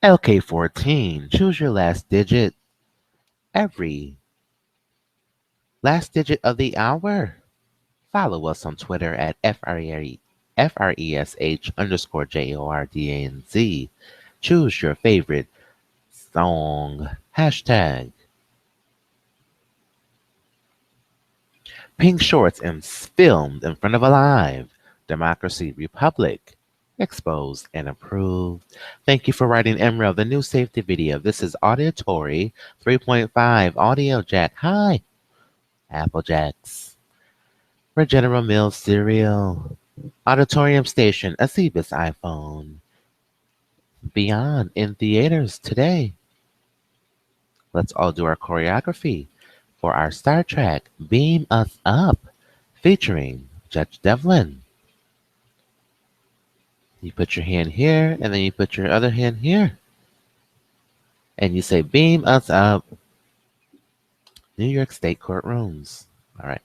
LK14, choose your last digit. Every last digit of the hour. Follow us on Twitter at FRESH_JORDANZ. Choose your favorite song. Hashtag Pink Shorts and filmed in front of a live Democracy Republic. Exposed and approved. Thank you for writing MREL, the new safety video. This is Auditory 3.5 Audio Jack. Hi, Apple Jacks. For General Mills cereal. Auditorium Station, a Cebus iPhone. Beyond in theaters today. Let's all do our choreography for our Star Trek Beam Us Up featuring Judge Devlin. You put your hand here and then you put your other hand here. And you say beam us up. New York State courtrooms. All right.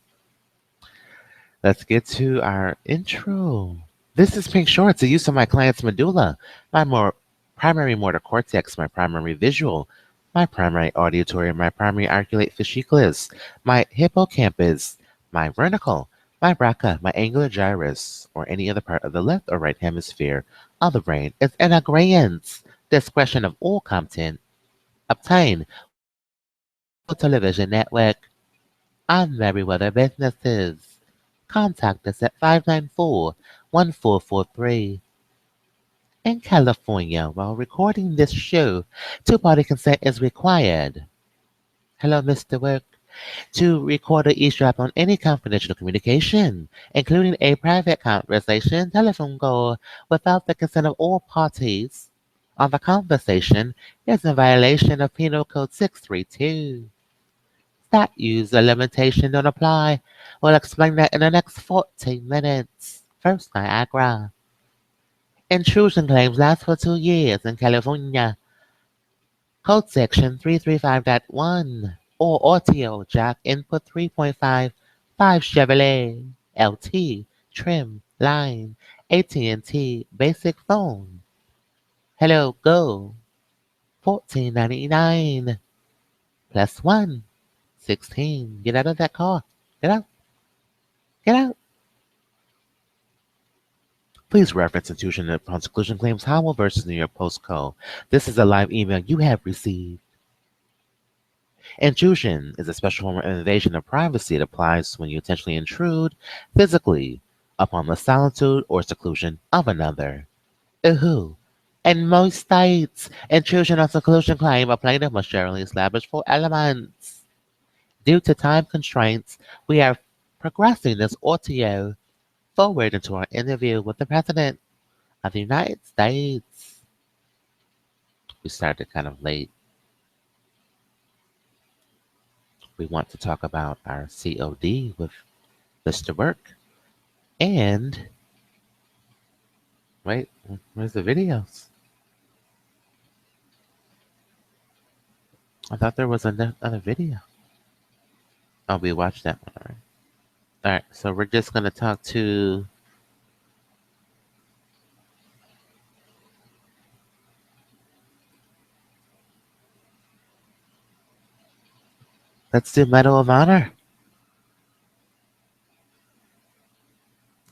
Let's get to our intro. This is Pink Shorts, the use of my client's medulla, my primary motor cortex, my primary visual, my primary auditory, my primary articulate fasciculus, my hippocampus, my vertical, my bracha, my angular gyrus, or any other part of the left or right hemisphere of the brain is in agreement. Discretion of all content obtained television network on Merriweather Businesses. Contact us at 594-1443. In California, while recording this show, two-party consent is required. Hello, Mr. Work. To record or eavesdrop on any confidential communication, including a private conversation, telephone call, without the consent of all parties on the conversation is in violation of Penal Code 632. That user limitation don't apply. We'll explain that in the next 14 minutes. First, Niagara. Intrusion claims last for 2 years in California. Code section 335.1 or audio jack input 3.5 Chevrolet LT trim line AT&T basic phone. Hello, go. $14.99 plus 1. 16. Get out of that car. Get out. Get out. Please reference intrusion upon seclusion claims Howell versus New York Post Co. This is a live email you have received. Intrusion is a special form of invasion of privacy. It applies when you intentionally intrude physically upon the solitude or seclusion of another. Who? In most states, intrusion or seclusion claim a plaintiff must generally establish 4 elements. Due to time constraints, we are progressing this audio forward into our interview with the President of the United States. We started kind of late. We want to talk about our COD with Mr. Work. And, wait, where's the videos? I thought there was another video. Oh, we watched that one, all right. All right, so we're just going to talk to let's do Medal of Honor.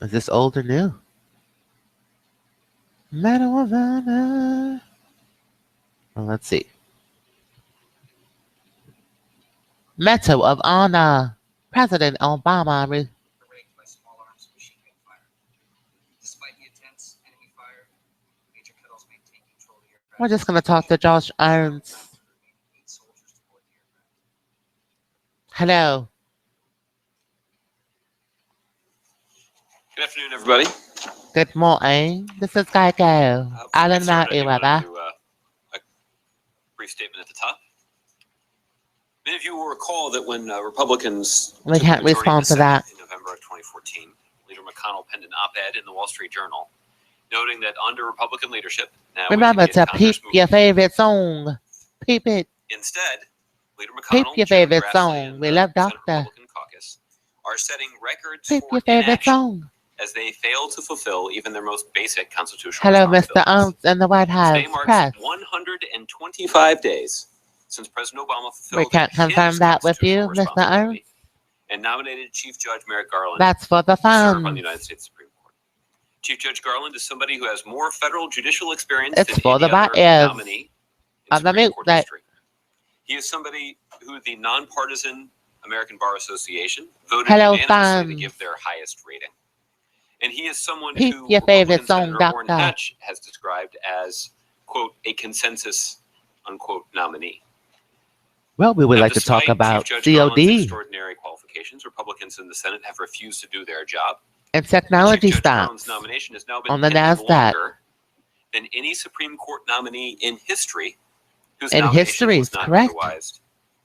Is this old or new? Medal of Honor. Well, let's see. Medal of Honor. President Obama. We're just going to talk to Josh Irons. Hello. Good afternoon, everybody. Good morning. This is Geico. Alan Merriweather. A brief statement at the top. Many of you will recall that when Republicans We can't respond to that. In November of 2014, Leader McConnell penned an op-ed in the Wall Street Journal noting that under Republican leadership, now remember to peep your favorite song. Peep it. Instead, Leader McConnell, peep your favorite song. We love Doctor. Republican caucus are setting records peep for your favorite inaction song. as they fail to fulfill even their most basic constitutional Hello, Mr. responsibilities. Ounce in the White House. Today marks Press. 100 125 days since President Obama We fulfilled can't confirm his that with you, constitutional Mr. Ernst. responsibility and nominated Chief Judge Merrick Garland That's for the to serve on the fun. United States Supreme Court. Chief Judge Garland is somebody who has more federal judicial experience It's than for any the other bias nominee in of the Supreme mute Court that history. He is somebody who the nonpartisan American Bar Association voted hello unanimously to fans. give their highest rating. And he is someone Pick who your favorite Republican song, Senator Orrin doctor. Hatch has described as, quote, a consensus, unquote, nominee. Well, we would Now, like to talk despite about Chief Judge Garland's COD extraordinary qualifications, Republicans in the Senate have refused to do their job. and Chief technology Judge Garland's stocks nomination has now been on the pending NASDAQ. longer than any Supreme Court nominee in history whose In nomination history, was it's not correct.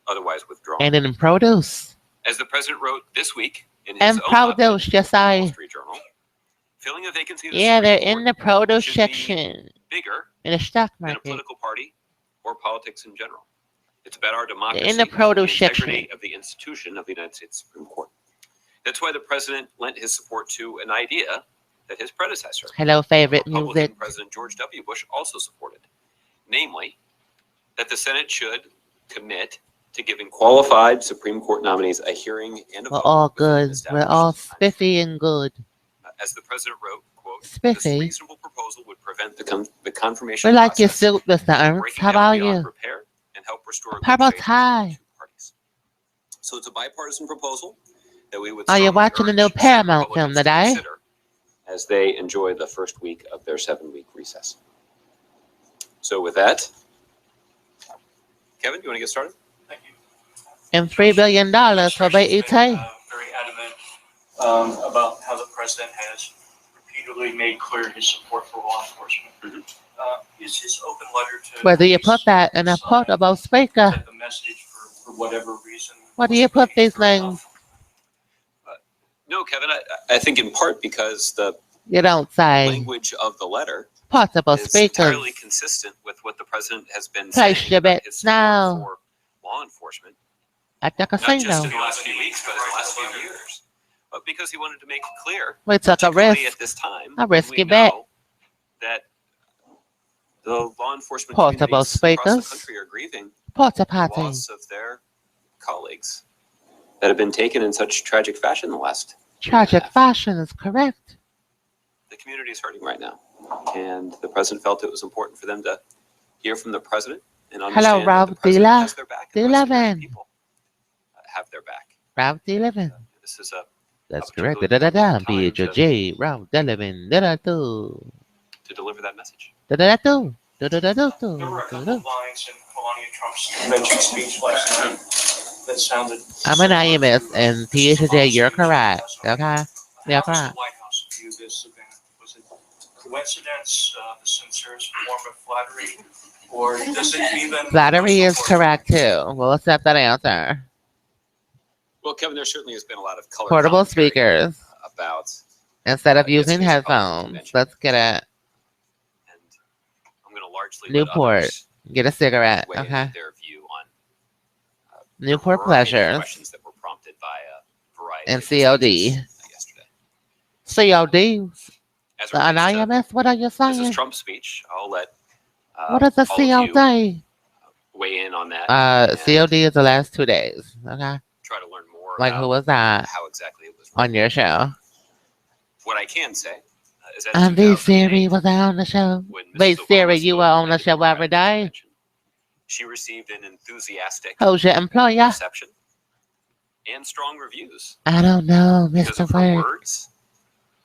otherwise withdrawn. And in produce. As the president wrote this week in his And own op-ed produce, in yes, the Wall I. Street Journal, filling a vacancy in the Yeah, they're Supreme in Court the produce should be section bigger in the stock than a market. political party or politics in general. It's about our They're democracy in the and the produce integrity section. of the institution of the United States Supreme Court. That's why the president lent his support to an idea that his predecessor, Hello, favorite Republican music. President George W. Bush, also supported. Namely, that the Senate should commit to giving qualified Supreme Court nominees a hearing and a We're vote all within an good. We're established all time. spiffy and good. As the president wrote, quote, this Spiffy. reasonable proposal would prevent the confirmation We like your process suit, Mr. from Ernst. breaking How down about beyond you? repair and help restore good Purple faith between the tie. two parties. So it's a bipartisan proposal that we would Are you strongly watching the urge new Senate Paramount film Republicans to today? consider as they enjoy the first week of their 7-week recess. So with that, Kevin, you want to get started? Thank you. And $3 billion for BET. Very adamant about how the president has repeatedly made clear his support for law enforcement. Is his open letter to Whether you put that in a portable speaker. that the message for whatever reason? What do you put these things? enough? No, Kevin, I think in part because the You don't say. language of the letter Portable is speakers. entirely consistent with what the president has been Place saying your about bets his support now. for law enforcement, At the not just casino. in the last few weeks, but in the last few years. But because he wanted to make it clear, We took a particularly risk. at this time, A when risky we bet. know that the law enforcement Portable communities across the speakers. country are grieving Porta the potty. loss of their colleagues that have been taken in such tragic fashion in the last year and a Tragic half. fashion is correct. The community is hurting right now, and the president felt it was important for them to hear from the president and understand that Rob the president Dilla. has their back and the rest of the D11. people have their back. Route 11. This is a That's a correct. particularly Da-da-da-da. important time B-H-O-J. Route 11. Da-da-do. to deliver that message. Da-da-da-do. There were a couple Da-da-da-do. of lines in Melania Trump's convention speech last night that sounded. I'm an IMS and P-H-O-J, you're correct. Okay? How You're does the correct. White House view this event? Was it coincidence, the sincerest form of flattery, or does it even? Flattery is correct too. We'll accept that answer. Well, Kevin, there certainly has been a lot of color Portable commentary speakers about, instead of using yesterday's Republican headphones. convention. Let's get it. and I'm going to largely Newport. let others Get a cigarette. weigh in Okay? with their view on the Newport variety of Pleasures. questions that were prompted by a variety And of COD. speeches yesterday. COD. As it An relates to IMS? What are you Mrs. saying? Trump's speech, I'll let What is a all of you COD? weigh in on that. and COD is the last 2 days. Okay? Try to learn more Like about who was that how exactly it was on your show? What I can say is that in And V Siri 2008, was I on the show. when Mrs. V Siri, Obama you were spoke on the at show every Democratic day. convention, she received an enthusiastic Who's your employer? reception and strong reviews I don't know, because Mr. of her Work. words,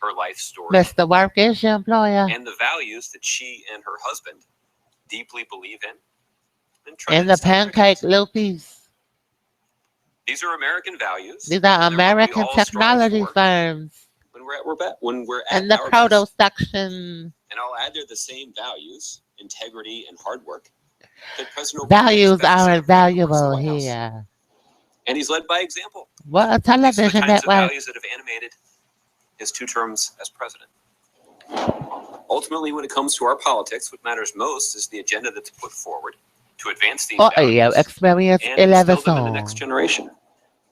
her life story, Mr. Work is your employer. and the values that she and her husband deeply believe in. And try And to the instill in their pancake kids. loopies. These are American values. These are They're what we American all strive technology for firms. when we're at And the our produce best. section. And I'll add they're the same values, integrity and hard work, that President Obama Values expects are out of every member of the invaluable White House. here. And he's led by example. What a These are the television kinds of network. values that have animated his 2 terms as president. Ultimately, when it comes to our politics, what matters most is the agenda that's put forward to advance these Audio values experience and instill 11 them in the next song. generation.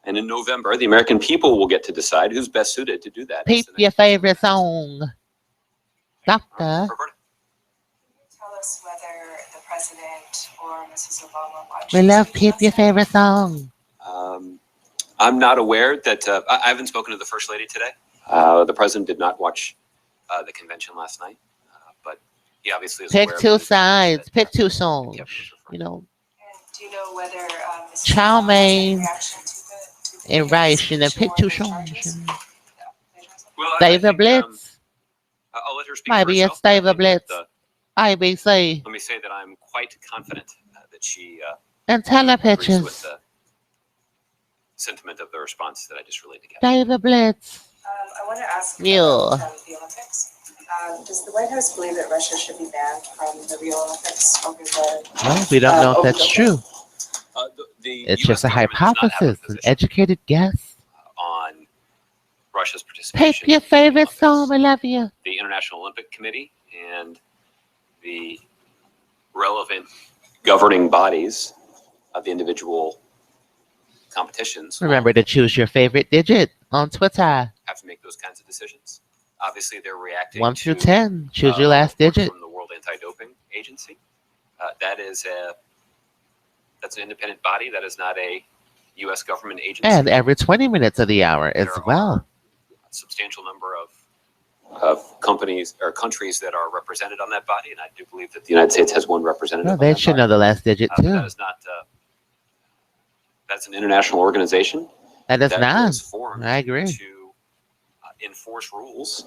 And in November, the American people will get to decide who's best suited to do that. as Pick the your next favorite president. song. Doctor. Roberta? Tell us whether the President or Mrs. Obama watch? We love Peep, your favorite song. I'm not aware that I haven't spoken to the First Lady today. The President did not watch the convention last night, but he obviously is Pick aware of two the sides. that, Pick two that songs. Kevin was referring You know, And do you know whether Mrs. chow Obama has any mein reaction to the and rice, and then speech pick or two the songs. charges? And Well, David Blitz. I'll let her speak for Maybe herself. it's but I David think that, Blitz. IBC. let me say that I'm quite confident that she And agrees with telepitches. the sentiment of the response that I just relayed to Kevin. David Blitz. I want to ask Yeah. about the Olympics. Does the White House believe that Russia should be banned from the Rio Olympics over the? Well, we don't know if that's true. The It's US just a government does not have hypothesis, an position educated guess. on Russia's Pick participation. your in the favorite Olympics. song, we love you. The International Olympic Committee and the relevant governing bodies of the individual competitions will Remember to choose your favorite digit on Twitter. have to make those kinds of decisions. Obviously, they're reacting 1 to through 10. Choose your a last report digit. from the World Anti-Doping Agency. That's an independent body. That is not a U.S. government agency. And every 20 minutes of the hour as There well. are a substantial number of companies or countries that are represented on that body, and I do believe that the United States has one representative. Well, on they that should body. know the last digit But too. that is not. That's an international organization That is that not. was formed I agree. to enforce rules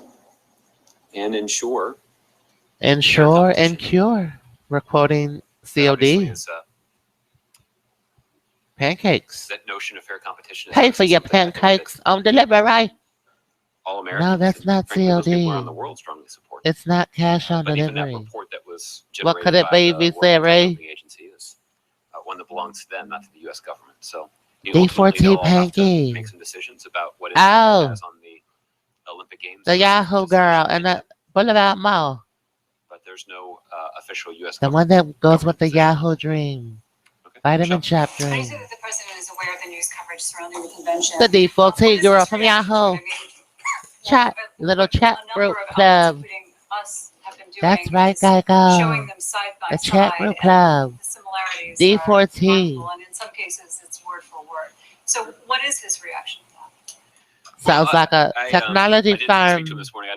and ensure Ensure and competition. cure. We're quoting that obviously COD. is, Pancakes. that notion of fair competition. Is Pay for obviously your something I think that pancakes on delivery. all Americans, No, that's and not frankly, those people around COD. the world strongly support. It's not cash on But even that delivery. report that was What generated could it by be, the World Viceroy? Anti-Doping Agency is one that belongs to them, not to the U.S. government. So ultimately, they'll D14 all have to Panky. make some decisions about what is Oh, has on the Olympic Games. the and Yahoo girl and the Boulevard Mall. But there's no official U.S. The one government. that goes with the position on Yahoo it. Dream. Okay. Vitamin Michelle? Shop How do you Dream. say that the president is aware of the news coverage surrounding the convention? The D14 What is girl his from reaction to it? Yahoo. I mean, Chat. Little chat a group number of outlets, club. including us, have been doing That's right, is showing Geico. them side by The side, chat group and club. the similarities are D14. remarkable, and in some cases it's word for word. So, what is his reaction to that? Sounds like a technology I did speak to him firm. this morning.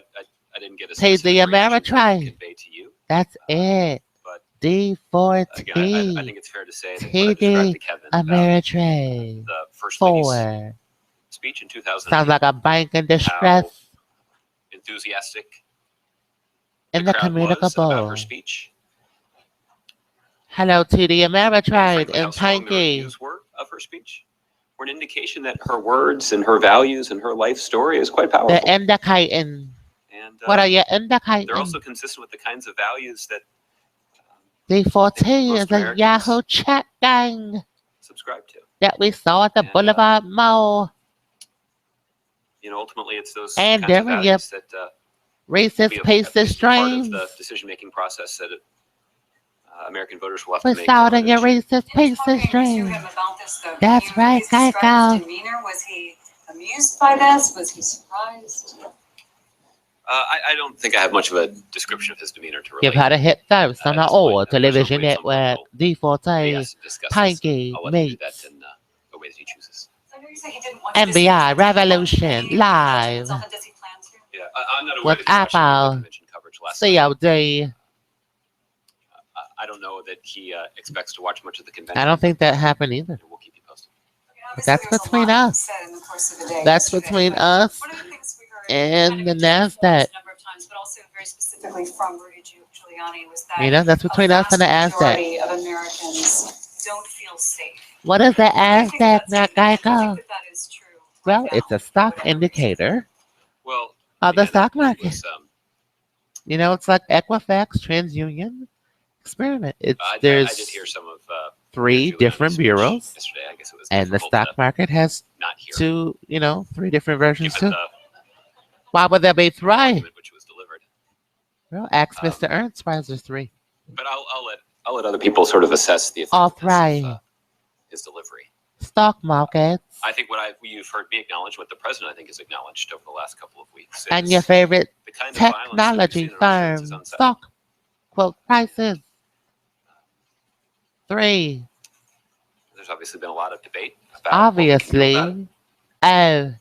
I didn't get a Pay specific the reaction to Ameritrade. convey to you. That's it. But D4T. again, I think it's fair to say that what I described to Kevin about Ameritrade. the First Lady's 4. speech in 2008, Sounds like a bank in distress. enthusiastic In the the crowd was about communicable. her speech. Hello to the And Ameritrade frankly, how and strong the Panky. reviews were of her speech were an indication that her words and her values and her life story is quite powerful. They're indicating. And What are you they're indicating? also consistent with the kinds of values that D14 most is a Americans Yahoo chat gang subscribe to. that we saw at the And, Boulevard Mall. Ultimately, it's those And kinds of during your values that racist be at pieces least part of streams. the decision-making process that American voters will have We to make. saw in it in order your to- racist pieces Talking to stream. him about this, though, That's can you right, please describe Geico. his demeanor? Was he amused by this? Was he surprised? I don't think I have much of a description of his demeanor to relate. You've had a hit first on at the this point. old There's no television way someone network. will be D14, asked to discuss this. Panky, I'll let him do that Mates, in a way that he chooses. I know you say he didn't watch this NBI, convention. Revolution, Does he live, himself, and does he plan to? Yeah, I'm not aware with that he watched any of the Apple, convention coverage last night. COD. I don't know that he expects to watch much of the convention. I don't think that happened either. We'll keep you posted. Okay, That's obviously, there was a between lot us. said in the course of the day That's yesterday, between but us one of the things we heard and kind the of in different forms NASDAQ. a number of times, but also very specifically from Rudy Giuliani, was that You know, that's between us and the vast NASDAQ. majority of Americans don't feel safe. What is the Do you think NASDAQ, that's not true? Do you think Geico? that that is true right Well, now, it's a for stock whatever reason? indicator Well, of the again, stock it market. was, You know, it's like Equifax, TransUnion, Experiment. I There's did hear some of 3 Giuliani's different speech bureaus, yesterday. I guess it was and the difficult stock to market has not hear 2, 3 different versions given too. the Why would there be 3? argument which was delivered. Well, ask Mr. Ernst why is there 3. But I'll let other people sort of assess the All effectiveness 3. of his delivery. Stock markets. I think what you've heard me acknowledge, what the president I think has acknowledged over the last couple of weeks, And is your favorite the kind of violence that we've seen technology in our streets is firm unsettling. stock quote prices. 3. There's obviously been a lot of debate about what we can do about it. Obviously. Oh. And,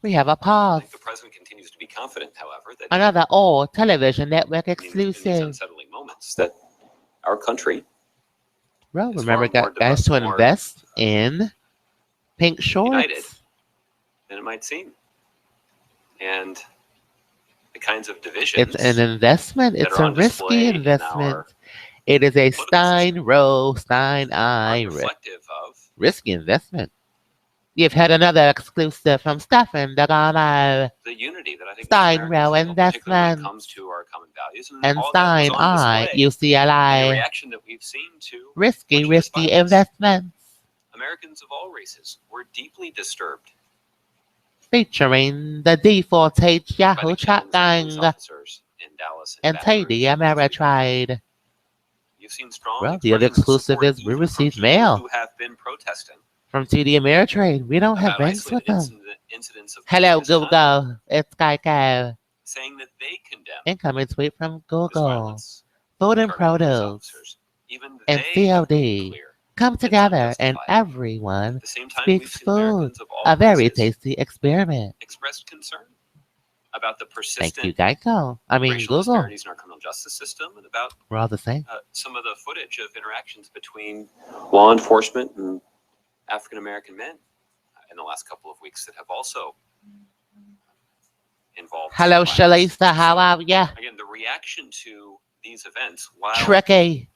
We have a I pause. think the president continues to be confident, however, that Another all television network in these exclusive. unsettling moments, that our country Well, is remember, far more guys, to more invest in pink united shorts. than it might seem. And the kinds of divisions It's an investment. that It's are a on risky display in investment. our It is a political Stein system row, Stein eye, aren't reflective of risky investment. You've had another exclusive from Stefan Dagano. the unity that I think most Stein Americans row feel, particularly when it investment. comes to our common values. And And all that was Stein on eye, display in the UCLA. reaction that we've seen to Risky Wichita's violence. investments. Americans of all races were deeply disturbed Featuring the defaulted by Yahoo the chat killings of police gang officers in Dallas and Baton Rouge Tady last week. Ameritrade. You've seen strong Well, the other expressions of exclusive support is we even from received people mail who have been protesting from TD Ameritrade. We don't have about banks with isolated them. incidents of Hello, police misconduct, Google. It's Geico. saying that they condemn Incoming tweet from this Google. violence Food and targeting police produce officers. Even and they have made COD clear come it's together and unjustified. everyone At the same time, we've speaks seen food. Americans of all A very races tasty experiment. expressed concern about the Thank you, persistent Geico. I mean, racial Google. disparities in our criminal justice system and about We're all the same. some of the footage of interactions between law enforcement and African American men in the last couple of weeks that have also involved Hello, violence. Shalisa. How So, are ya? again, the reaction to these events, while Tricky.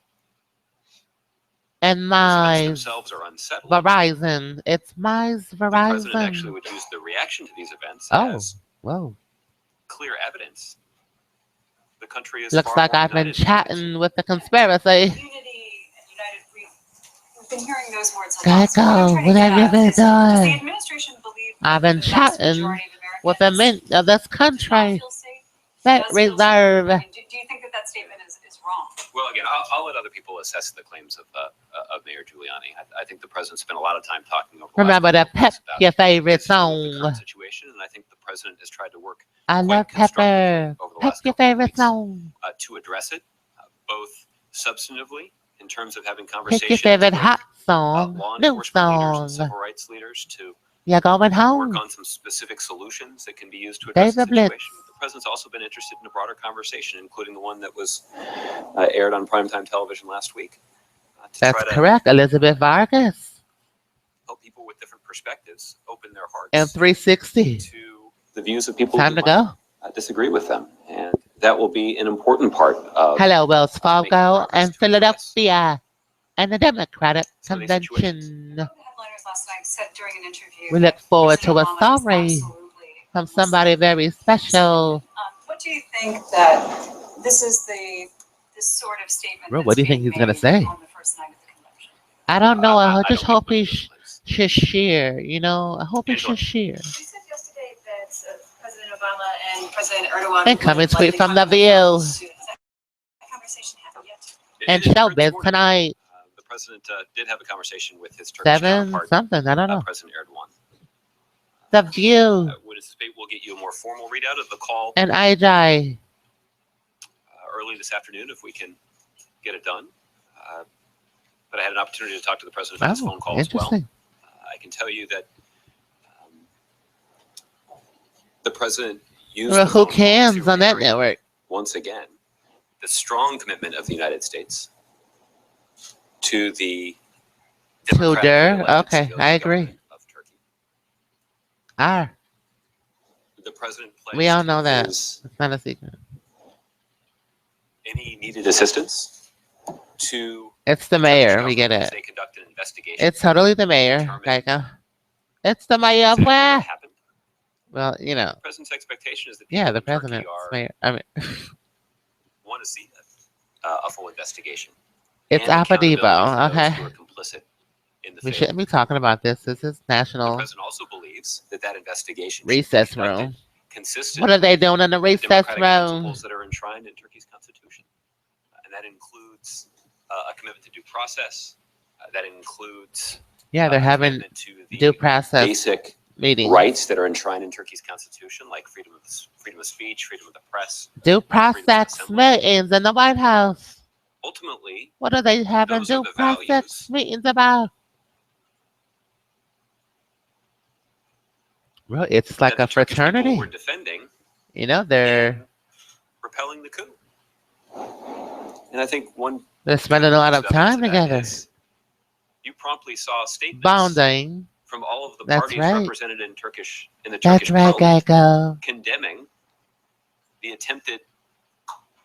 And these events my themselves are unsettling, Verizon. It's my the president actually Verizon. would use the reaction to these events Oh, as whoa. clear evidence the country is Looks far like more I've been united than it might seem. chatting with the conspiracy. Unity and united, we've been hearing those words a lot. So what I'm Geico, trying to what get have you at been is, does the doing? administration believe I've that been the vast chatting majority of with the Americans mint of this does not country. feel safe? That Does feel safe? reserve. I mean, do you think that that statement is wrong? Well, again, I'll let other people assess the claims of Mayor Giuliani. I think the president spent a lot of time talking over the last Remember to couple of weeks pep about your favorite his view of the song. current situation, and I think the president has tried to work I quite love constructively Pepper. over the Pep last your couple of favorite weeks song. to address it, both substantively in terms of having Pick your conversations favorite with hot song. law New enforcement leaders and song. civil rights leaders to You're going work home. on some specific solutions that can be used to address the David Blitz. situation. The president's also been interested in a broader conversation, including the one that was aired on primetime television last week, to That's try to correct. Elizabeth Vargas. help people with different perspectives open their And hearts 360. to the views of people Time who to might go. disagree with them. And that will be an important part of Hello, Wells making Fargo progress and to address Philadelphia and the Democratic some of these situations. Convention. The headliners last night said during an interview We look that forward to President a Obama is story absolutely from Muslim. somebody very special. What do you think that this is this sort of statement Bro, that's what do you think being he's gonna made say? on the first night of the convention? I don't know. I I just don't make hope much he of those claims. should share. You know, I hope he Angela. should share. You said yesterday that President Obama and President Erdogan Incoming would tweet likely from talk The about travel View soon. Has that conversation happened yet? and It occurred this Showbiz morning. tonight. The president did have a conversation with his Turkish 7 counterpart, something. I don't know. President Erdogan. The View Would anticipate we'll get you a more formal readout of the call and IJ. early this afternoon if we can get it done. But I had an opportunity to talk to the president on his phone Oh, call as well. interesting. I can tell you that the president used Well, the who phone call cans to on that reiterate network? once again the strong commitment of the United States to the To democratically der? elected Okay, CEO I agree. government of Turkey. Ah, The president pledged we all know that. his It's not a secret. any needed assistance to It's the Turkish mayor. We government get as it. they conduct an investigation. It's totally the mayor, Determine Geico. It's the mayor of exactly what where? happened. Well, you know. The president's expectation is that Yeah, people the in Turkey president's mayor. I mean, want to see a full investigation. it's and accountability Apodibo. for those Okay. who are complicit in the We failure. shouldn't be talking about this. This is The national president also believes that that investigation should be recess conducted room. consistent What are they doing in the with recess democratic room? principles that are enshrined in Turkey's constitution. And that includes a commitment to due process. That includes Yeah, they're a having commitment to the due process basic meetings. rights that are enshrined in Turkey's constitution, like freedom of speech, freedom of the press. Due freedom of process assembly. meetings in the White House. Ultimately, What are they having those are due the process values meetings about? Well, it's like that a the Turkish people fraternity. were defending You know, they're in repelling the coup. And I think one spending a lot of step time into that together. is you promptly saw statements Bonding. from all of the That's parties right. represented in the That's Turkish right, parliament Geico. condemning the attempted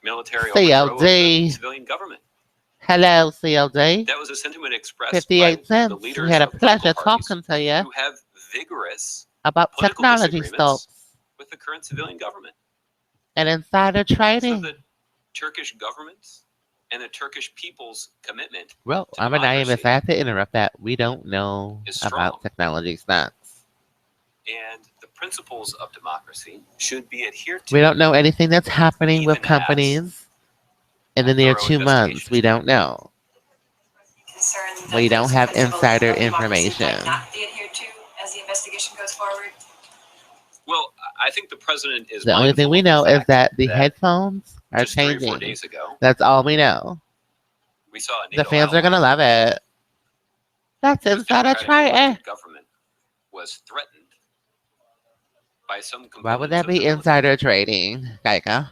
military overthrow of the CLD. civilian government. Hello, CLD. That was a sentiment expressed 58 by the cents. leaders We had a of political pleasure parties talking to you who have vigorous about political technology disagreements stocks with the current civilian government. and insider So trading. the Turkish government and the Turkish people's commitment Well, to I'm anonymous. democracy I have to interrupt that. We don't know is about strong. technology stocks. And the principles of democracy should be adhered to. We don't know anything that's happening with Even as companies in the near thorough 2 months. We investigations don't know. Concern that We don't those have principles insider of democracy information. might not be adhered to as the investigation goes forward? Well, I think the president is The only thing mindful we of the know is fact that the headphones are just 3 or 4 changing. days ago, That's all we know. we saw a The NATO fans are going to ally love it. That's whose insider democratically trading. elected government was threatened by some Why would components that of the be military. insider trading, Geico?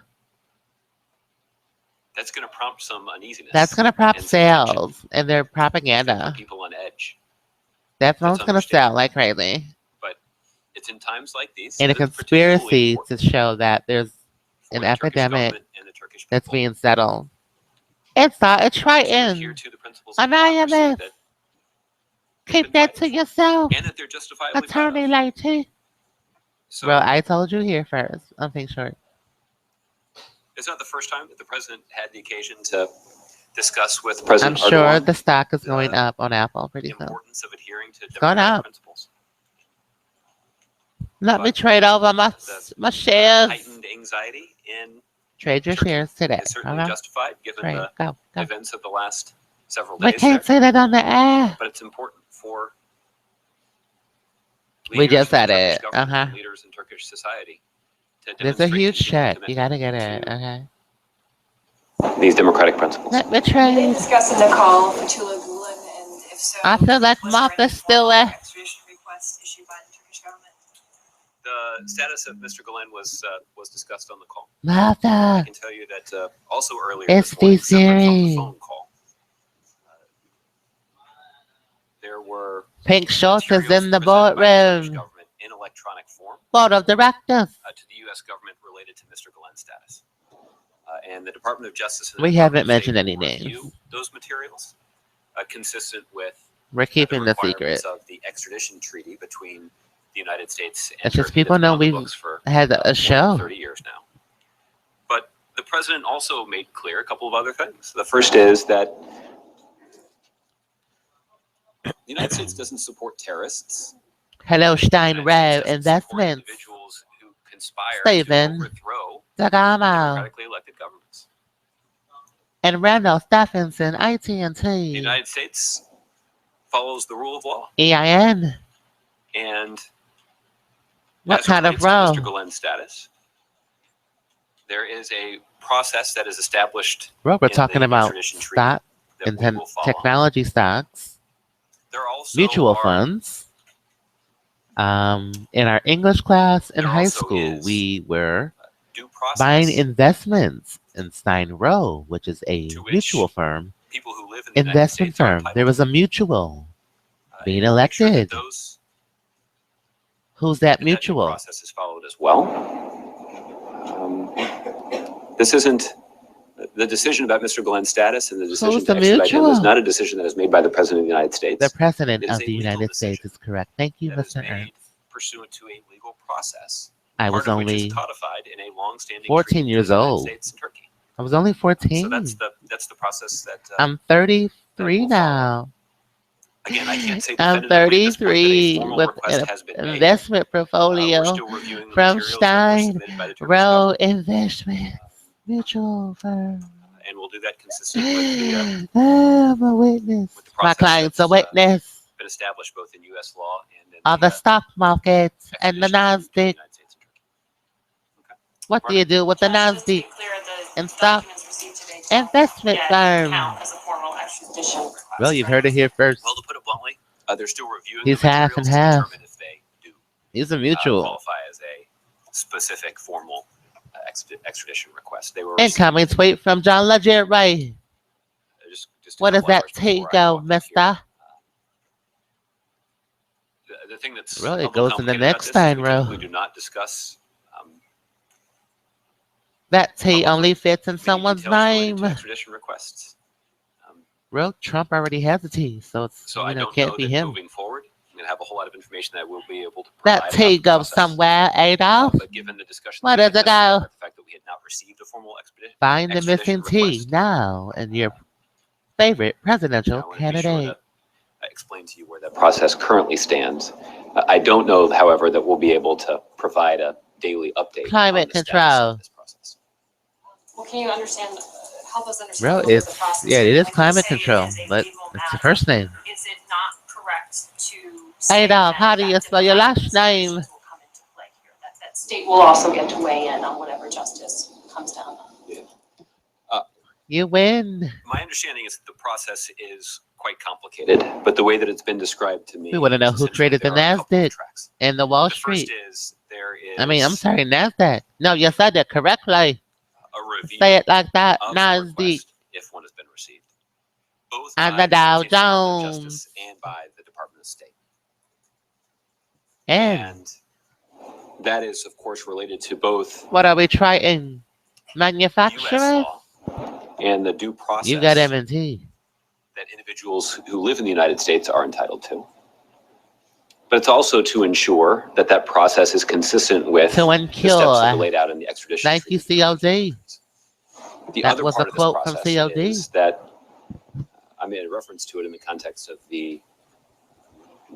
That's going to prompt some uneasiness. That's going to prop and some tension. sales and their It's gonna propaganda. put people on edge. That phone's That's going to sell like crazy. But it's in times like these And a that it's particularly conspiracy to important show that there's for an the Turkish epidemic government and the Turkish that's people being settled. Insider to adhere trading. to the principles of democracy Anonymous. that Keep that to yourself. and that they're justifiably Attorney proud of. Lighty. So Well, I told you here first. I'm Pink Short. it's not the first time that the president had the occasion to discuss with I'm President sure Erdogan the stock is the going up on Apple pretty the soon. importance of adhering to going democratic up. principles. Let me But trade over my the shares. heightened anxiety in Trade your Turkey shares today. is certainly Okay? justified given Trade. the Go. Go. events of the last several We days there. can't say that on the air. But it's important for We leaders just in the said Turkish it. government Uh-huh. and leaders in Turkish society to There's a demonstrate huge continued check. You commitment gotta get it. to Okay. these democratic principles. Let me Did they trade. discuss in the call Fethullah Gulen, and if so, I feel like was there Martha any formal Stewart. extradition request issued by the Turkish government? The status of Mr. Gulen was discussed on the call. I Martha. can tell you that also earlier It's this morning, the separate from the series. phone call, there were Pink Shorts is materials in the presented by the Turkish boardroom. government in electronic form Board of directors. to the U.S. government related to Mr. Gulen's status. And the Department of Justice and the We Department haven't of mentioned State any will review names. those materials consistent with We're the keeping the requirements secret. of the extradition treaty between the United States and It's just Turkey people that's been know on the we've books for had more a than show. 30 years now. But the president also made clear a couple of other things. The first is that the United States doesn't support terrorists. Hello, The Stein United Row States doesn't support Investments. individuals who conspire Stephen to overthrow Zagamo democratically elected governments. and Randall Stephenson, The AT&T, United States follows the rule of law. EIN. And What as it kind of relates to Mr. role? Gulen's status, there is a process that is established Well, we're in talking the about extradition treaty stock that and we will follow. technology stocks, There also mutual are, funds. In our English class in There high also school, is we were due process buying investments in Stein Row, which is a to which mutual firm, people who live in the United investment States are firm. entitled There was to. a mutual being And we'll make sure that elected. Who's that that due mutual? process is followed as well. This isn't the decision about Mr. Gulen's status, and the decision Who's to the extradite him is mutual? not a decision that is made by the President of the United States. The President It is of a the legal United States decision is correct. Thank you, that is Mr. made Ernst. pursuant to a legal process, I was part of which is only codified in a long-standing 14 treaty between years the United old. States and Turkey. I was only So 14. that's the process that I'm 33 that we'll follow. now. Again, I can't say I'm definitively at this point that a 33 formal with request an has been made. investment We're portfolio still reviewing the from materials that were Stein submitted by the Turkish Row government, Investments Mutual Firm. and we'll do that consistent with the I'm a witness. with the My process client's a that's witness. been established both in U.S. law and in Of the stock markets and the extradition between Nasdaq. the United States and Turkey. Okay. What do you do with the Just to be Nasdaq clear, the and stock documents received today investment don't firm? count as a formal extradition request. Well, you've heard it here first. Well, to put it bluntly, they're still reviewing He's the half and materials to half. determine if they do He's a mutual. qualify as a specific formal extradition request. They were Incoming tweet from John Legend, right? just What a does couple that hours take before I go, walked up here. mister? The thing that's Well, a it little goes in the complicated about next this is time, we bro. typically do not discuss That T publicly only fits in many someone's details related to name. extradition requests. Well, Trump already has a T, so it's So I don't can't know be that him. moving forward, I'm going to have a whole lot of information that I will be able to That provide T about the goes process. somewhere, Adolf. But given the discussion Where that we does it had yesterday go? about the fact that we had not received a formal Find the extradition missing T request, now in your favorite I presidential want to be sure candidate. that I explain to you where that process currently stands. I don't know, however, that we'll be able to provide a daily update Climate on the status control. of this process. Well, can you understand, help us understand Well, what the it's process yeah, it is Like, climate say it control, is a but legal it's the matter. first name. Is it not correct to say Adolf, that how do you that spell your diplomatic last name? considerations will come into play here? That state will also get to weigh in on whatever justice comes down. You win. My understanding is that the process is quite complicated, but the way that it's been described to me, We want to know is who essentially created the there are a couple of Nasdaq tracks. and the Wall The Street. first is there is I'm sorry, Nasdaq. No, you said that correctly. a review Say it like that. of the Nasdaq request if one has been received, both and by the Dow United States Department of Jones. Justice and by the Department of State. And That is, of course, related to both what are we trying? U.S. Manufacturers? law and the due process You got M&T. that individuals who live in the United States are entitled to. But it's also to ensure that that process is consistent with To the steps that are incur. laid out in the extradition Thank you, treaty. COD. The That other was a part of this quote from process COD. is that I made a reference to it in the context of the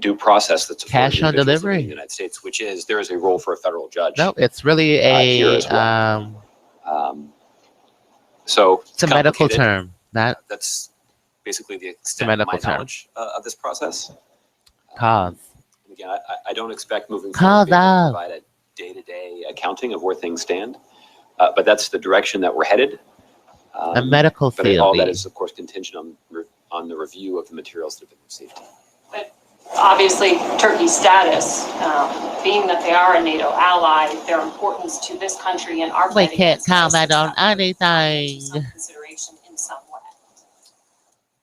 due process that's afforded Cash to on individuals living in delivery. the United States, which is there is a role for a federal judge. No, it's really Here a as well. So it's a medical term. Not That's basically the extent of medical my term. knowledge of this process. cause. And again, I don't expect moving forward to be able to Cause of. provide a day-to-day accounting of where things stand, but that's the direction that we're headed. A medical But all that COD. is, of course, contingent on the review of the materials that have been received. Obviously, Turkey's status, being that they are a NATO ally, their importance to this country and our We fight can't against ISIS comment on have to come into anything. some consideration in some way.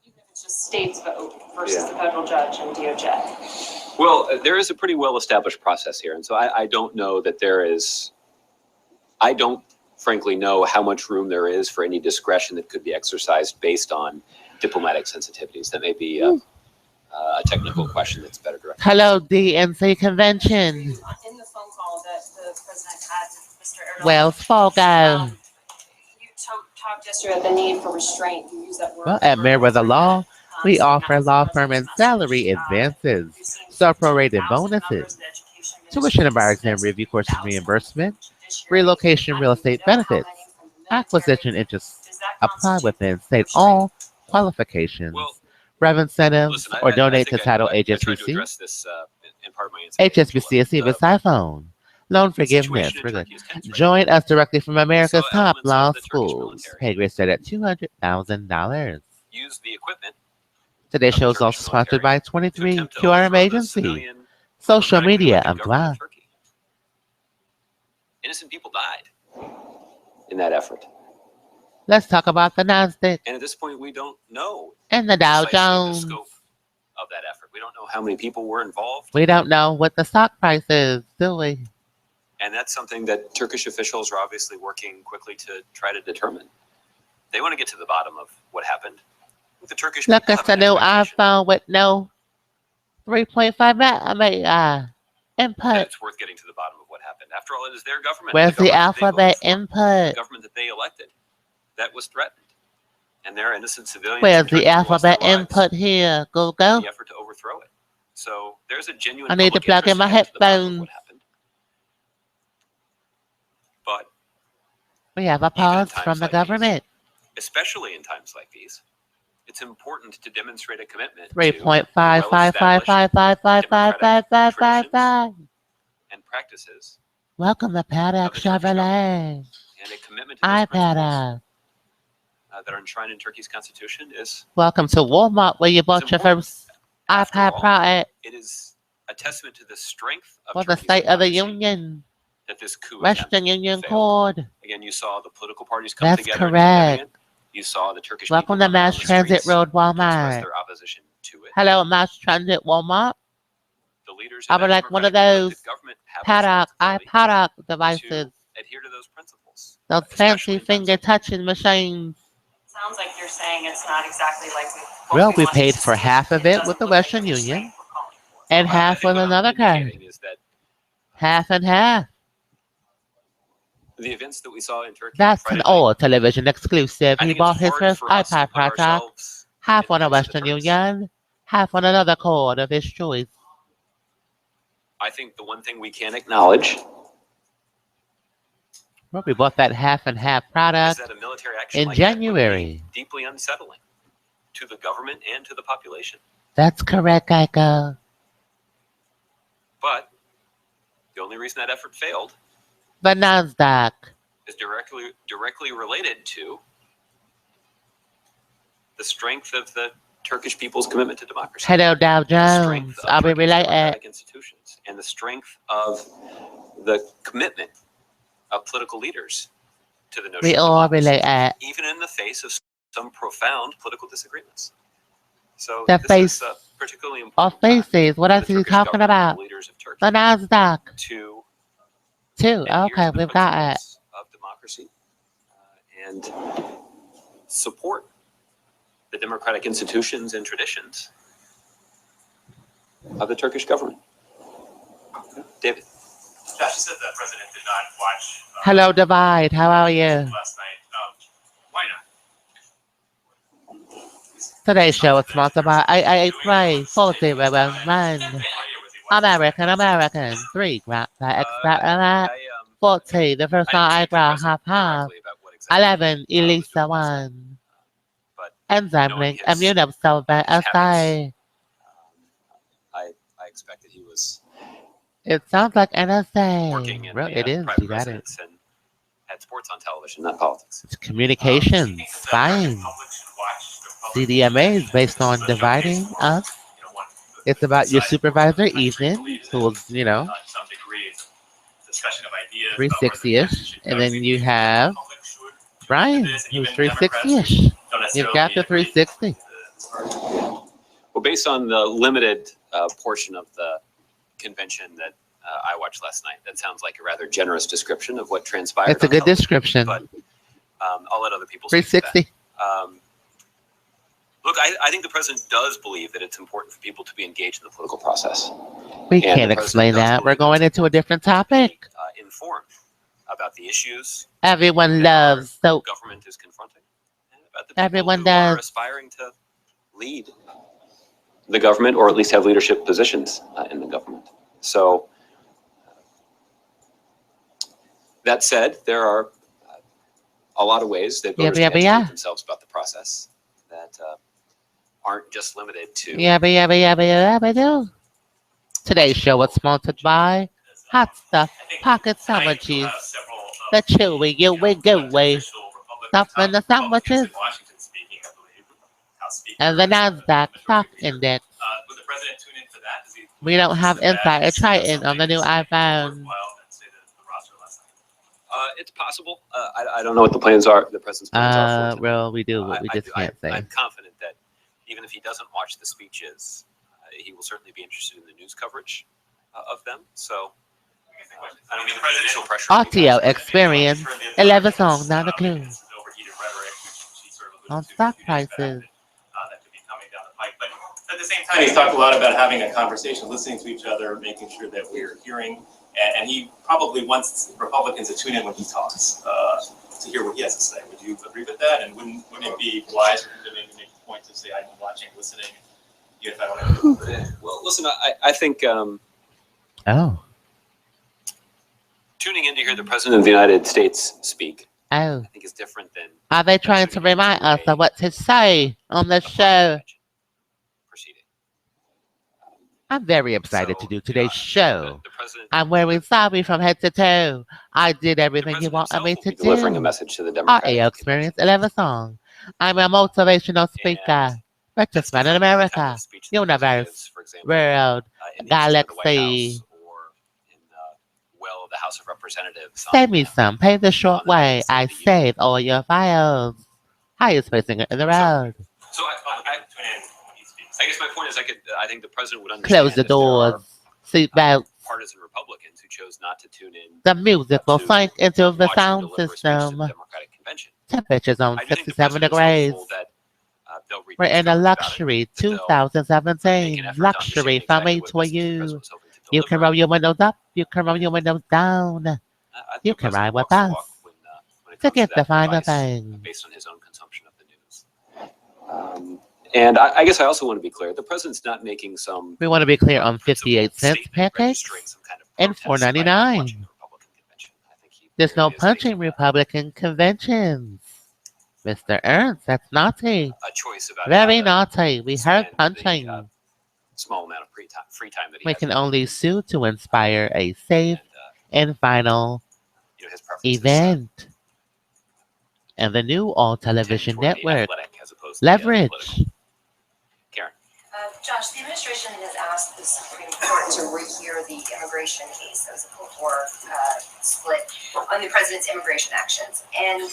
Even if it's just states vote versus the federal judge and DOJ. Well, there is a pretty well-established process here, and so I don't know that there is. I don't, frankly, know how much room there is for any discretion that could be exercised based on diplomatic sensitivities. That may be a technical question that's better directed. Hello, DNC convention. In the phone call that the president had with Mr. Erdogan, Wells Fargo. you talked yesterday about the need for restraint. You used that word. Well, at MerriweatherA.Law, we so offer that's the law firm president's and salary message. advances, We've seen self-prorated 15,000 members bonuses, of the education tuition and bar ministry exam review courses dismissed, reimbursement, 1,000 judiciary. relocation real I estate don't know how benefits, many from the military. acquisition interest Does that apply constitute within state restraint? all qualifications, Well, rev incentives, listen, or I donate to think Title I tried to HSBC. address this in part of my answer. HSBC receives iPhone, loan forgiveness. Situation in Turkey is tense right Join us directly from America's So top elements of law the Turkish schools. military. Pay grade set at $200,000. Use the equipment Today's of the show is Turkish also sponsored by to 23 attempt to QRM overthrow the Agency, civilian social democratically media, elected and government blog. of Turkey. Innocent people died in that effort. Let's talk about the Nasdaq And at this point, we don't know and the Dow precisely the Jones. scope of that effort. We don't know how many people were involved. We don't know what the stock price is, do we? And that's something that Turkish officials are obviously working quickly to try to determine. They want to get to the bottom of what happened. The Turkish Look, people it's have a an new expectation iPhone with no 3.5 input. that it's worth getting to the bottom of what happened. After all, it is their government. Where's the government that they alphabet voted for, input? the government that they elected, that was threatened. And their innocent civilians. Where's in Turkey the lost their alphabet lives input here? in Google. the effort to overthrow it. So there's a genuine I need to public plug in interest my getting to the bottom of headphones. what happened. But We have a even in pause times from the like these, government. especially in times like these, it's important to demonstrate a commitment to 3.55555555555. and practices Welcome to Paddock of the Turkish government. Chevrolet. And a commitment to those principles iPad. that are enshrined in Turkey's constitution is Welcome to Walmart, where you bought your first After iPad all, product it is a testament to the strength of for the Turkey's State of the democracy Union. that this coup Western attempt Union failed. Code. Again, you saw the political parties come That's together in condemning correct. it. You saw the Turkish Welcome people to coming Mass on the Transit streets Road, to express Walmart. their opposition to it. Hello, Mass Transit Walmart. The leaders I of would that like one of democratically those elected government have a Paddock responsibility iPaddock to devices. adhere to those principles. Those especially fancy in times finger like touching machines. Sounds like you're saying it's not exactly like Well, we want paid to for see. half of it doesn't with the look like Western the restraint Union we're calling for. and I half think with what I'm another card. indicating is that Half and half. the events that we saw in Turkey That's Friday an night, old television exclusive. I He think it's bought his hard first for us to iPad put product, ourselves half in on the a place of the Western Turks. Union, half on another card of his choice. I think the one thing we can acknowledge Well, we bought that half and half is product that a military action in like that would January. be deeply unsettling to the government and to the population. That's correct, Geico. But the only reason that effort failed The NASDAQ. is directly related to the strength of the Turkish people's commitment to democracy. Hello, Dow The strength Jones. of Are we Turkey's related? democratic institutions and the strength of the commitment of political leaders to the notion We of all democracy, related. even in the face of some profound political disagreements. So The this face is particularly Our important time faces. What for else the are you Turkish talking government and about? the leaders of Turkey The NASDAQ. to Too. adhere Okay, to the we've got it. principles of democracy and support the democratic institutions and traditions of the Turkish government. David. Josh, you said the president did not watch Hello, Divide. How are you? last night. Why not? Today's show is sponsored by I Play 4011. American 3 grab the expert alert. 40 the first time I grab half half. 11 Elisa 1. Enzyme link immune absorbent assay. I expect that he was It sounds like NSA. working in Well, the it is. private You got it. residence and had sports on television, not politics. It's communications, spying. CDMA is based on dividing us. It's about your supervisor, Ethan, who's, some degree discussion of ideas. 360-ish. And then you have Brian, who's 360-ish. You've got the 360. Well, based on the limited portion of the convention that I watched last night, that sounds like a rather generous description of what transpired. It's a on good television, description. But I'll let other people speak to 360. that. Look, I think the president does believe that it's important for people to be engaged in the political process. We And can't the explain president does that. We're believe going it's into a different topic. informed about the issues Everyone that our loves soap. government is confronting, and about the people Everyone who are does. aspiring to lead the government or at least have leadership positions in the government. So that said, there are a lot of ways that voters can educate themselves about the process that aren't just limited to Do. Today's show was sponsored by Hot Stuff Pocket Sandwiches. The chewy, gooey stuff in the sandwiches. And the NASDAQ stock index. Would the president tune in for that? We don't have Insider Triton on the new iPhone. It's possible. I don't know what the plans are. The president's plans are. For Well, we do, but we just can't say. I'm confident that even if he doesn't watch the speeches, he will certainly be interested in the news coverage of them. So I don't mean the presidential pressure. Audio experience, 11 songs, not a clue. On stock prices. That could be coming down the pike. But at the same time, he's talked a lot about having a conversation, listening to each other, making sure that we're hearing. And he probably wants Republicans to tune in when he talks to hear what he has to say. Would you agree with that? And wouldn't it be wise for him to maybe make a point to say, I'm watching, listening, even if I don't know? Well, listen, I think tuning in to hear the President of the United States speak Oh, I think is different than are they trying to remind us of what to say on the show? proceeding. I'm very excited So, to do you know, today's show. the president, I'm wearing sorry from head to toe. I did the everything you president wanted himself me will to be delivering a do. message to the Our Democratic AO convention. experience, 11 song. I'm a motivational speaker. And Richest that's man in different than the type America. of speech that the president Universe. gives, for example, World. in the inside of the White Galaxy. House or in the House of Representatives. Save me some. Pay the short on the way. State I of the Union. save all your files. Highest placing in the road. So Tune in when he speaks. I guess my point is I think the president would understand Close the if there doors. are, Seatbelts. partisan Republicans who chose not to tune in The music will to sink into the watch him sound deliver a speech to the system. Democratic convention. Temperatures on I do think the 67 president is degrees. hopeful that they'll read We're in a coverage about it, luxury that they'll make 2017. an effort to Luxury understand from exactly me what to message the you. president was hoping to You can deliver. roll your windows up. You can roll your windows down. I think You the can president ride with walks the us. walk when it To comes get to the that finer advice, thing. based on his own consumption of the news. And I guess I also want to be clear: the president's not making some We want to be clear on principled 58 cents statement pancakes registering some kind of and protest by not $4.99. watching the Republican convention. I think he There's no merely is making punching Republican conventions. Mr. Ernst, that's naughty. a choice about Very how to naughty. We heard spend punching. the small amount of free time that he We has. can only sue to inspire a safe and and final his preferences event. And the new all tend television toward the network, athletic as opposed to the Leverage. political. Karen. Josh, the administration has asked the Supreme Court to rehear the immigration case. That was a pull-for split on the president's immigration actions, and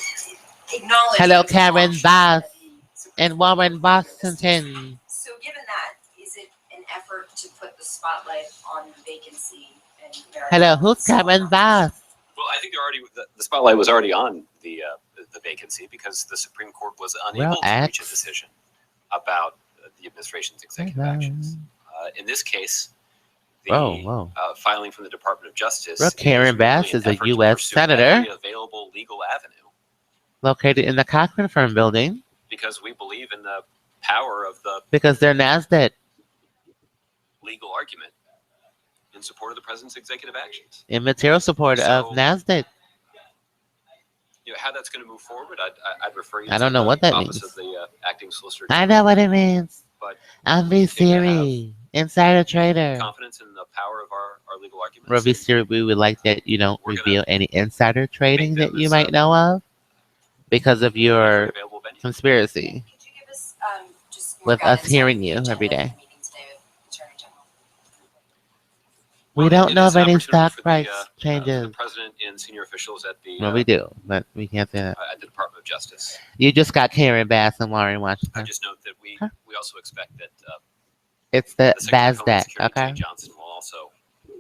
acknowledge. Hello, there's Karen options Bass that the Supreme and Court Warren will hear this case. Washington. So, given that, is it an effort to put the spotlight on the vacancy in Hello, who's Karen Bass? Well, I think the spotlight was already on the vacancy because the Supreme Court was unable to reach a decision about the administration's executive actions. In this case, the filing from the Department of Justice. Well, Karen Bass is a U.S. senator every available legal avenue located in the Cochran Firm building because we believe in the power of the because they're NASDAQ legal argument in support of the president's executive actions. in material support of NASDAQ. You know, how that's going to move forward, I'd refer you I to don't know the what that Office means. of the Acting Solicitor I know what it means. But I'm V Siri, insider trader. confidence in the power of our legal arguments. Well, V Siri, we would like that you don't reveal any insider trading that you might know of because of your conspiracy Could you give us just more with us guidance hearing on you the every agenda day. of the meeting today with Attorney General? We don't It know is of an any opportunity stock for price the changes. president and senior officials at the Well, we do, but we can't say that. at the Department of Justice. You just got Karen Bass and Warren I Washington. just note that we also expect that It's the Secretary of Homeland BASDAQ, Security, okay? Jay Johnson, will also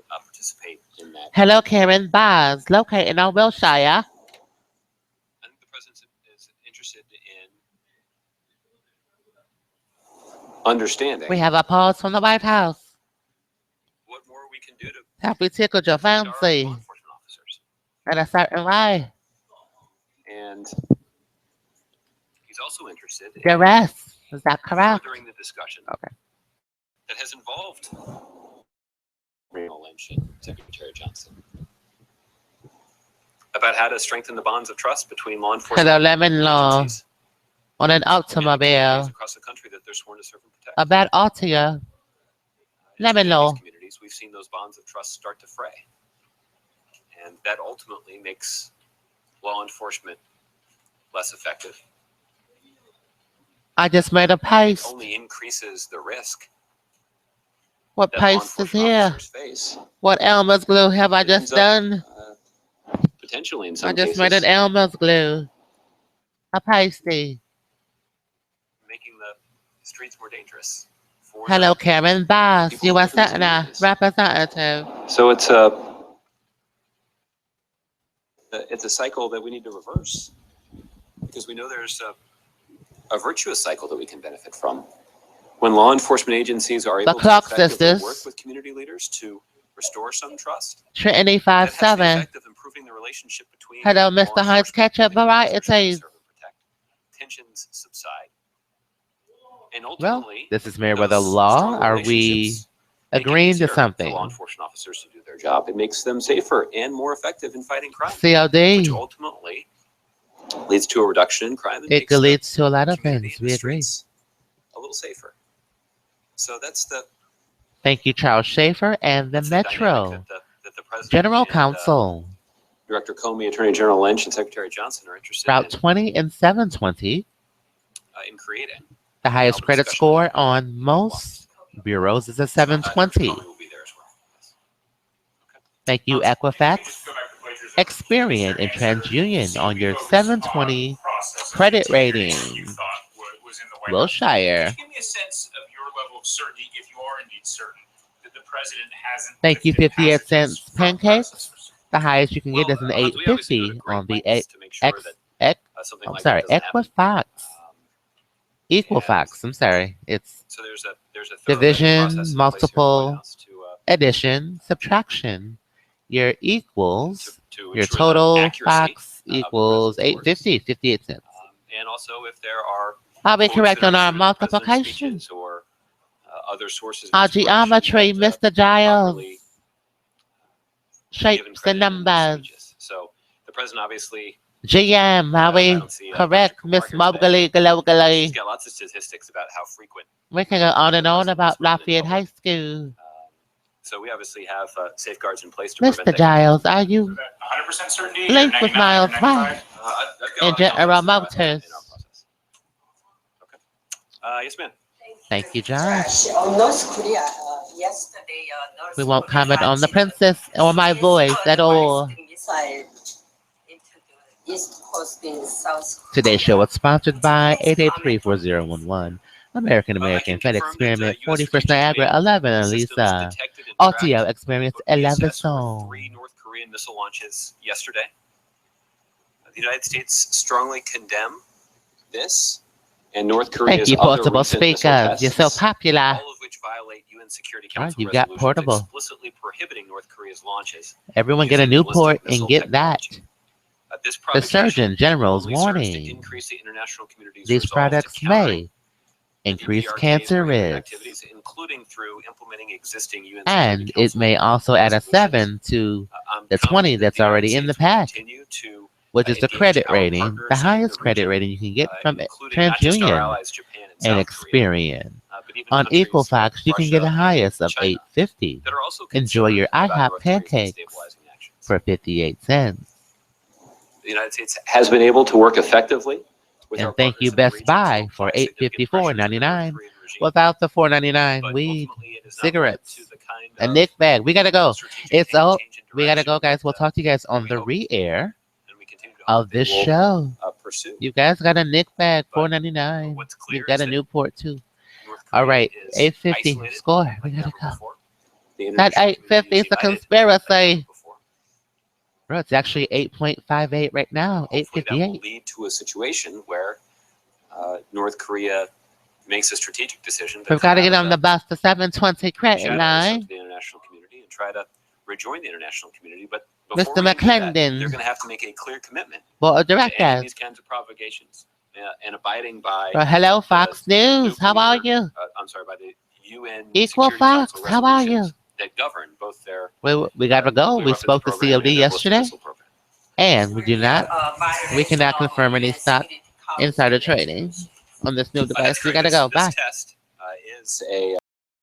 participate in that. Hello, Karen Bass, located in Wilshire. I think the president is interested in understanding We have a pause from the White House. what more we can do to Have we tickled your protect our fancy law enforcement officers. in a certain way? And he's also interested in Duress, is that correct? furthering the discussion Okay. that has involved Raymond Lynch and Secretary Johnson about how to strengthen the bonds of trust between law enforcement Hello, Lemon Law agencies on an and communities automobile. across the country that they're sworn to serve and protect. About Altia. In Lemon many of Law. these communities, we've seen those bonds of trust start to fray, and that ultimately makes law enforcement less effective. I just made a It paste. only increases the risk What that law paste is enforcement here? officers face. What Elmer's glue have I It just ends up, done? potentially, in some I just cases, made an Elmer's glue. A pasty. making the streets more dangerous. For Hello, them. Karen Bass, People who U.S. live in these Senator, communities. Representative. So it's a cycle that we need to reverse because we know there's a virtuous cycle that we can benefit from when law enforcement agencies are able to Clark effectively sisters. work with community leaders to restore some trust. Trinity That has the 57. effect of improving the relationship between Hello, law Mr. Heinz enforcement Ketchup and individuals who Varieties. serve and protect. Tensions subside. And Well, ultimately, this is those Merriweather.Law. strong Are we relationships make it agreeing easier to for something? law enforcement officers to do their job. It makes them safer and more effective in fighting crime, which COD. ultimately leads to a reduction in crime and It makes the leads to a lot of community things. and We the agree. streets a little safer. So that's the Thank you, Charles Schaefer, and the that's the dynamic Metro that the president General and Counsel, Director Comey, Attorney General Lynch, and Secretary Johnson are interested Route 20 and 720, in creating. the highest Public credit discussion score on most bureaus is a 720. Comey will be there as well. Yes. Thank you, Counsel. Equifax, Experian, and TransUnion on your 720 credit rating. Wilshire. Give me a sense of your level of certainty, if you are indeed certain, that the president hasn't. Thank you, lifted 58 passages cents from pancakes. processors. The highest you can get is an Hans, we obviously go to 850 great on the lengths to make sure that something like that doesn't happen. Equifax. Equifax. and- I'm sorry. It's So there's a thorough division, vetting process in place here at the White multiple House addition, subtraction. Your equals, to your ensure the total accuracy facts of the equals president's 850, 58 cents. and also if there are I'll be quotes correct that on are our inserted in the president's multiplication. speeches or other sources of Our inspiration geometry, that, Mr. Giles. properly given Shapes credit and in numbers. speeches. So the president obviously GM, are I we don't see, correct, Patrick Miss Kumar here today. Mobley? She's got lots of statistics about how frequent. We can go on and on about President Lafayette in High public. School. So we obviously have safeguards in place to prevent Mr. that. Giles, are you 100% certainty. linked you're with 99, Miles you're White 95. I've got and General elements, Motors? in our process. Okay. Yes, ma'am. Thank you, Josh. On North Korea, yesterday, North We won't Korea comment on the launched princess or my voice at all. ballistic missile into the east coast in South Korea. Today's show was sponsored by 883-4011, American Fed Experiment, 41st Niagara, 11 Elisa, Altio Experience, 11 Song. 3 North Korean missile launches yesterday. The United States strongly condemn this and North Korea's Thank you, other portable recent missile speakers. You're so tests, popular. all of which violate UN Security Council you got resolutions portable. explicitly prohibiting North Korea's launches. Everyone get a using Newport ballistic and get that. missile technology. This The provocation Surgeon General's only serves to warning. increase the international community's These resolve to products counter may increase DPRK's cancer prohibited risk. activities, including through implementing existing UN And Security it Council may also add a resolutions. 7 to I'm the 20 confident that's the United already in the States will pack, continue to which is the engage credit our rating, partners the in highest the credit region, rating you can get from including not just our TransUnion allies, Japan and and South Korea, Experian. but even On countries Equifax, you can get a Russia highest of China, 850 that are also Enjoy your concerned about IHOP North Korea's pancakes destabilizing actions. for 58 cents. The United States has been able to work effectively with our And thank partners you, in the Best region to Buy, apply for significant pressure to the North $854.99. Korean regime. Without the $4.99, But weed, ultimately, it has not led cigarettes, to the kind a of Nick bag. We gotta go. strategic It's up. change in We gotta go, direction guys. We'll that, talk to you guys on we the hope re-air and we continue to hope of they this will, show. pursue. You guys got a Nick bag, But $4.99. what's clear You've got is a that Newport too. North All Korea right, is 850 isolated score. We like gotta never go. before. The That international community 850 is is a united like conspiracy. never before. Bro, it's actually 8.58 right now. Hopefully that will 858. lead to a situation where North Korea makes a strategic decision to We've got to come get out on of the bus to 720 credit shadows line. of the international community and try to rejoin the international community. But Mr. before we can do that, McClendon. they're going to have to make a clear commitment Board of to ending Directors. these kinds of provocations and abiding by Hello, Fox News. How are nuclear- you? I'm sorry, by the UN Equal Security Fox. Council How are you? resolutions that govern both their We got to go. nuclear We weapons spoke to program COD and their ballistic yesterday, missile program. and we do not. We cannot confirm any stock insider trading on this new device. We got to go. This Bye. test is a